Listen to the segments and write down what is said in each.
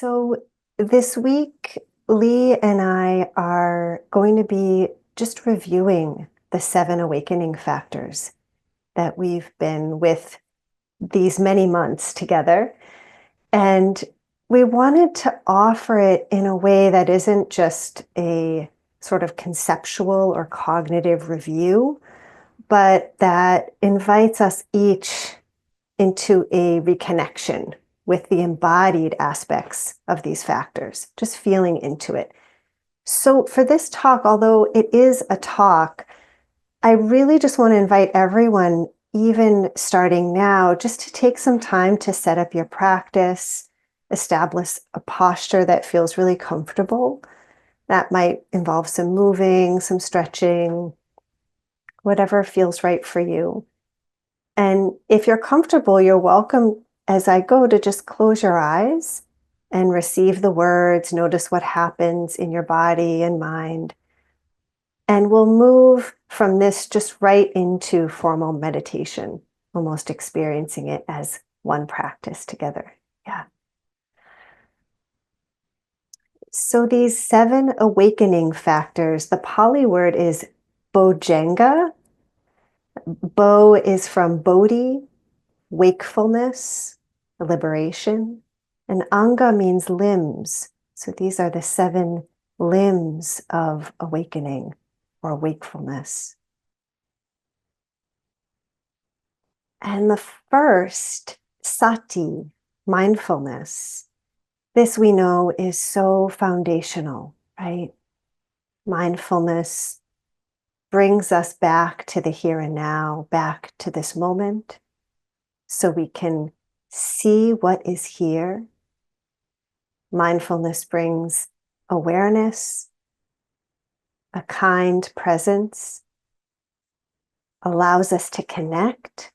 So this week, Lee and I are going to be just reviewing the seven awakening factors that we've been with these many months together. And we wanted to offer it in a way that isn't just a sort of conceptual or cognitive review, but that invites us each into a reconnection with the embodied aspects of these factors, just feeling into it. So, for this talk, although it is a talk, I really just want to invite everyone, even starting now, just to take some time to set up your practice, establish a posture that feels really comfortable. That might involve some moving, some stretching, whatever feels right for you. And if you're comfortable, you're welcome as I go to just close your eyes and receive the words. Notice what happens in your body and mind. And we'll move from this just right into formal meditation, almost experiencing it as one practice together. Yeah. So these seven awakening factors, the Pali word is Bojjhanga. Bo is from Bodhi, wakefulness, liberation. And anga means limbs. So these are the seven limbs of awakening or wakefulness. And the first, sati, mindfulness. This we know is so foundational, right? Mindfulness brings us back to the here and now, back to this moment, so we can see what is here. Mindfulness brings awareness, a kind presence, allows us to connect,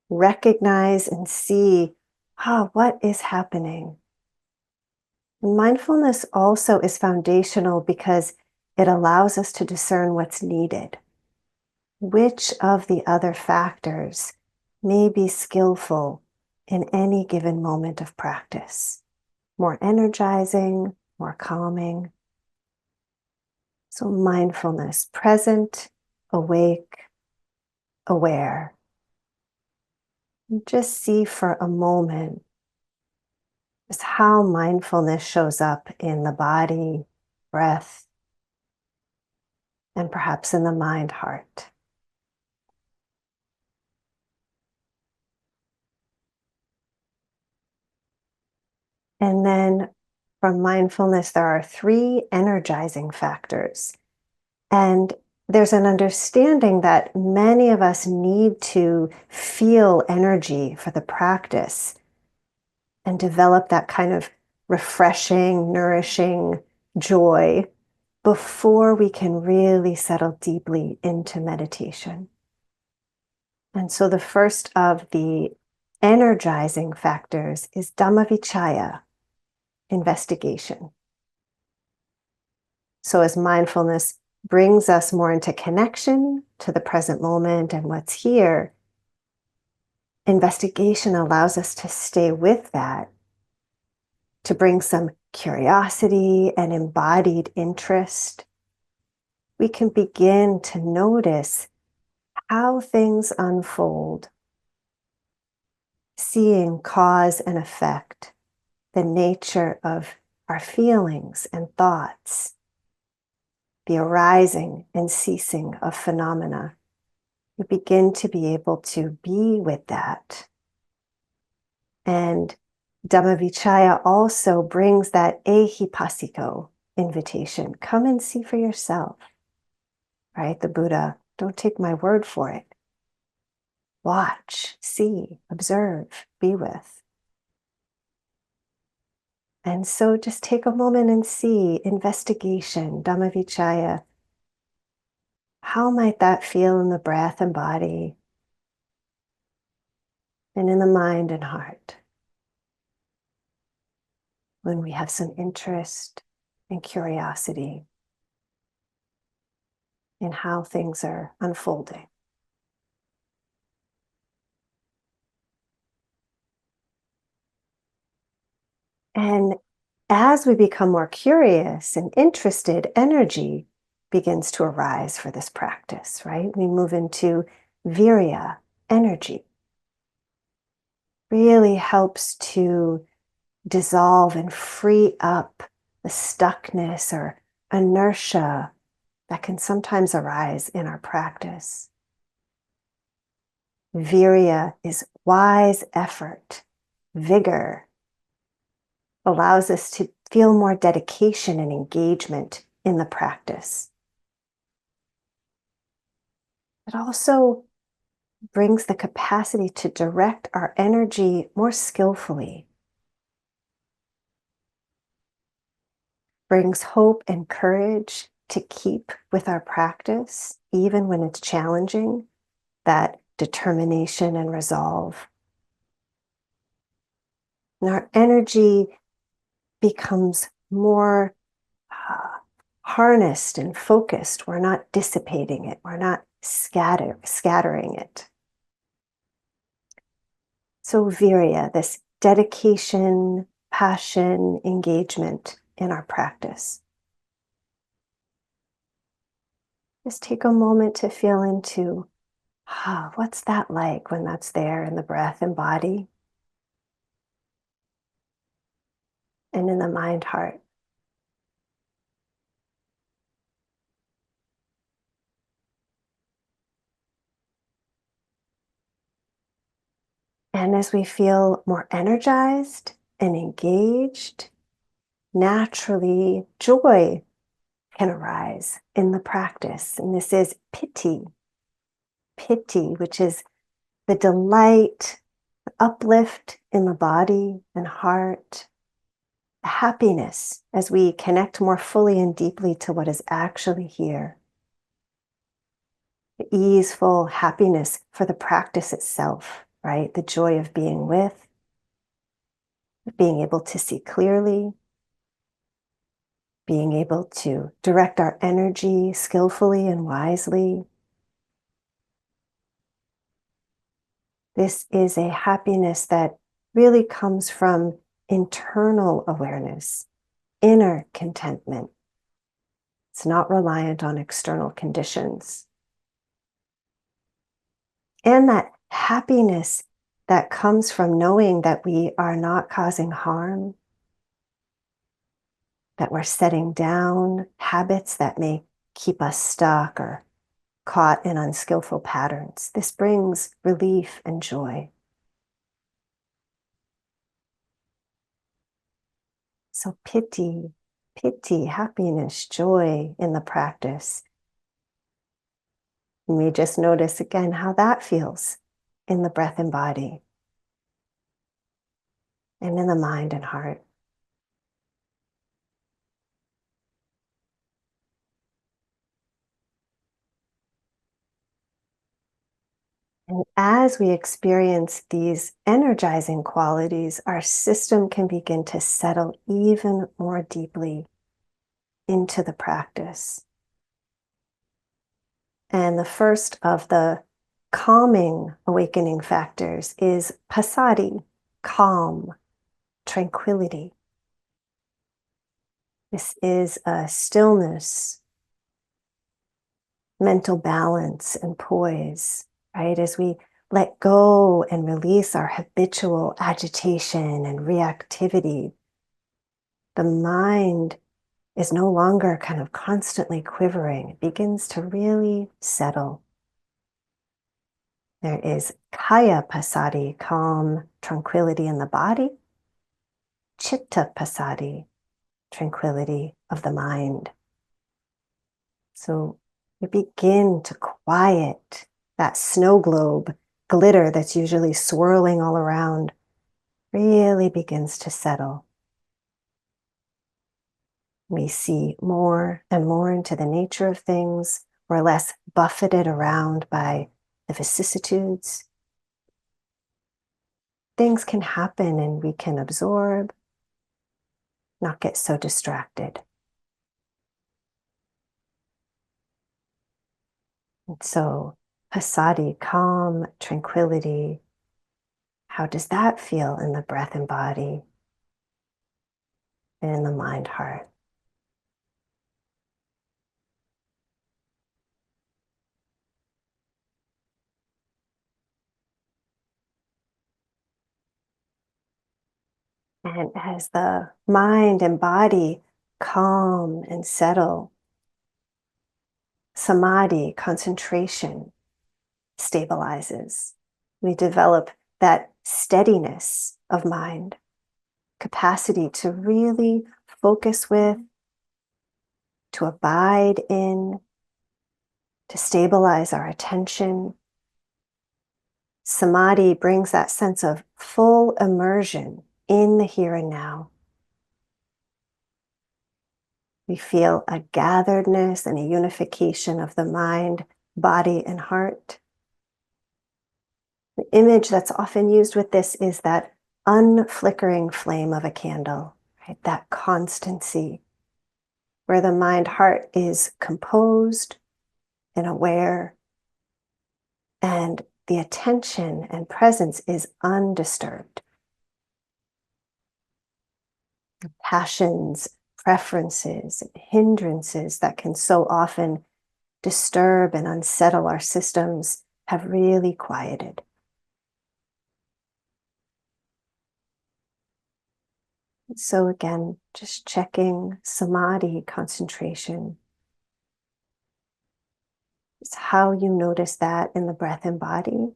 recognize and see, what is happening? And mindfulness also is foundational because it allows us to discern what's needed. Which of the other factors may be skillful in any given moment of practice? More energizing, more calming. So mindfulness, present, awake, aware. And just see for a moment just how mindfulness shows up in the body, breath, and perhaps in the mind, heart. And then from mindfulness, there are three energizing factors. And there's an understanding that many of us need to feel energy for the practice and develop that kind of refreshing, nourishing joy before we can really settle deeply into meditation. And so the first of the energizing factors is Dhammavichaya, investigation. So as mindfulness brings us more into connection to the present moment and what's here, investigation allows us to stay with that, to bring some curiosity and embodied interest. We can begin to notice how things unfold, seeing cause and effect, the nature of our feelings and thoughts, the arising and ceasing of phenomena. We begin to be able to be with that. And Dhammavichaya also brings that ehipassiko invitation. Come and see for yourself, right? The Buddha, don't take my word for it. Watch, see, observe, be with. And so just take a moment and see investigation, Dhammavichaya. How might that feel in the breath and body and in the mind and heart when we have some interest and curiosity in how things are unfolding? And as we become more curious and interested, energy begins to arise for this practice, right? We move into virya, energy. Really helps to dissolve and free up the stuckness or inertia that can sometimes arise in our practice. Virya is wise effort, vigor, allows us to feel more dedication and engagement in the practice. It also brings the capacity to direct our energy more skillfully, brings hope and courage to keep with our practice, even when it's challenging, that determination and resolve. And our energy becomes more harnessed and focused. We're not dissipating it. We're not scattering it. So virya, this dedication, passion, engagement in our practice. Just take a moment to feel into, what's that like when that's there in the breath and body and in the mind heart. And as we feel more energized and engaged, naturally joy can arise in the practice. And this is piti, which is the delight, the uplift in the body and heart, happiness as we connect more fully and deeply to what is actually here. The easeful happiness for the practice itself, right? The joy of being with, being able to see clearly, being able to direct our energy skillfully and wisely. This is a happiness that really comes from internal awareness, inner contentment. It's not reliant on external conditions. And that happiness that comes from knowing that we are not causing harm, that we're setting down habits that may keep us stuck or caught in unskillful patterns. This brings relief and joy. So piti, happiness, joy in the practice. You may just notice again how that feels in the breath and body and in the mind and heart. And as we experience these energizing qualities, our system can begin to settle even more deeply into the practice. And the first of the calming awakening factors is passaddhi, calm, tranquility. This is a stillness, mental balance, and poise, right? As we let go and release our habitual agitation and reactivity, the mind is no longer kind of constantly quivering. It begins to really settle. There is kaya passaddhi, calm, tranquility in the body. Chitta passaddhi, tranquility of the mind. So we begin to quiet that snow globe glitter that's usually swirling all around, really begins to settle. We see more and more into the nature of things. We're less buffeted around by the vicissitudes. Things can happen and we can absorb, not get so distracted. And so, passaddhi, calm, tranquility, how does that feel in the breath and body? and in the mind heart. And as the mind and body calm and settle, samadhi, concentration, stabilizes. We develop that steadiness of mind, capacity to really focus with, to abide in, to stabilize our attention. Samadhi brings that sense of full immersion in the here and now. We feel a gatheredness and a unification of the mind, body, and heart. The image that's often used with this is that unflickering flame of a candle, right? That constancy where the mind heart is composed and aware, and the attention and presence is undisturbed. Passions, preferences, hindrances that can so often disturb and unsettle our systems have really quieted. So again, just checking samadhi, concentration. It's how you notice that in the breath and body,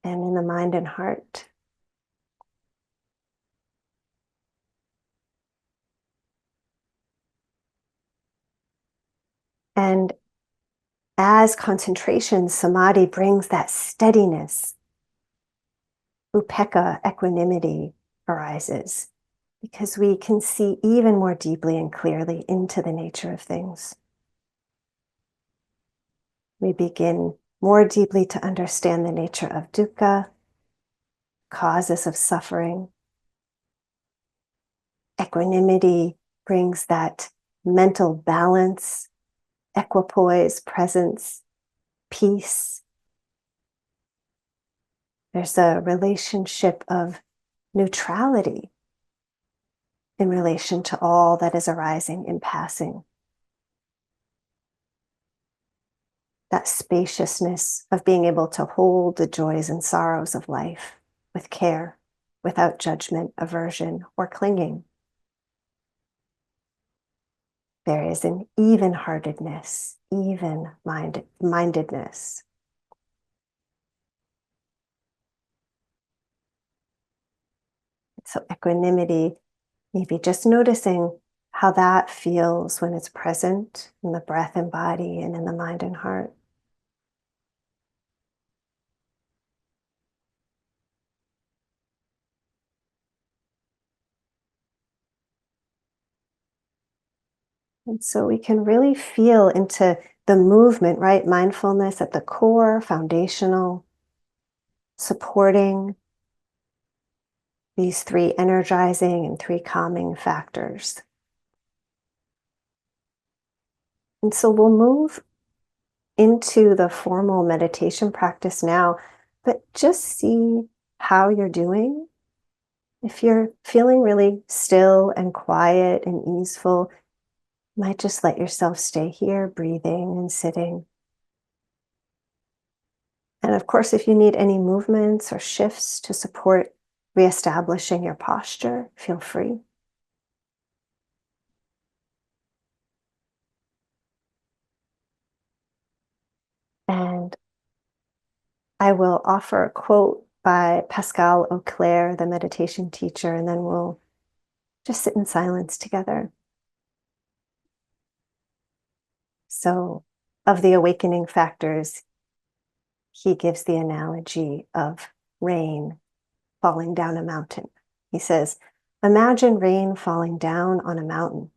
and in the mind and heart. And as concentration, samadhi brings that steadiness. Upekkha, equanimity, arises because we can see even more deeply and clearly into the nature of things. We begin more deeply to understand the nature of dukkha, causes of suffering. Equanimity brings that mental balance, equipoise, presence, peace. There's a relationship of neutrality in relation to all that is arising and passing. That spaciousness of being able to hold the joys and sorrows of life with care, without judgment, aversion, or clinging. There is an even-heartedness, even-mindedness. So equanimity, maybe just noticing how that feels when it's present in the breath and body and in the mind and heart. And so we can really feel into the movement, right? Mindfulness at the core, foundational, supporting these three energizing and three calming factors. And so we'll move into the formal meditation practice now, but just see how you're doing. If you're feeling really still and quiet and easeful, you might just let yourself stay here, breathing and sitting. And of course, if you need any movements or shifts to support reestablishing your posture, feel free. And I will offer a quote by Pascal Auclair, the meditation teacher, and then we'll just sit in silence together. So, of the awakening factors, he gives the analogy of rain falling down a mountain. He says, imagine rain falling down on a mountain.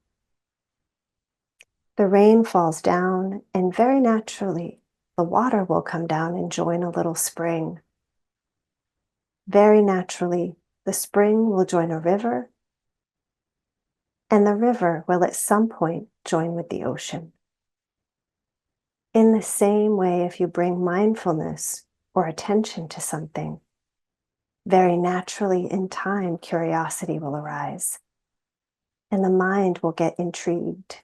The rain falls down, and very naturally, the water will come down and join a little spring. Very naturally, the spring will join a river, and the river will at some point join with the ocean. In the same way, if you bring mindfulness or attention to something, very naturally in time, curiosity will arise and the mind will get intrigued.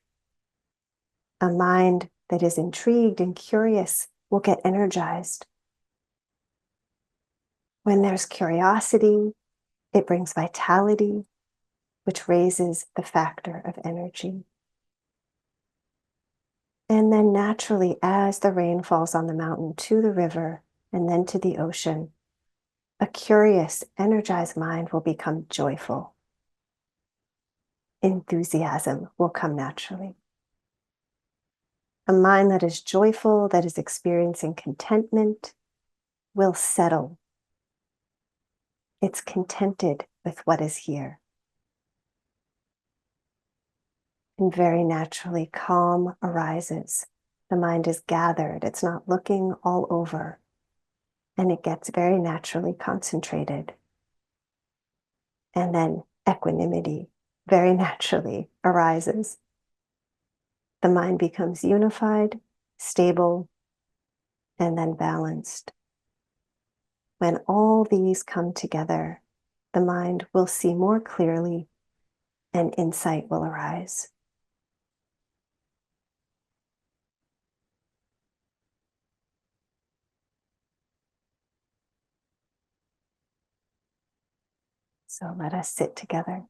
A mind that is intrigued and curious will get energized. When there's curiosity, it brings vitality, which raises the factor of energy. And then naturally, as the rain falls on the mountain to the river and then to the ocean, a curious, energized mind will become joyful. Enthusiasm will come naturally. A mind that is joyful, that is experiencing contentment, will settle. It's contented with what is here. And very naturally, calm arises. The mind is gathered. It's not looking all over. And it gets very naturally concentrated. And then equanimity very naturally arises. The mind becomes unified, stable, and then balanced. When all these come together, the mind will see more clearly and insight will arise. So let us sit together.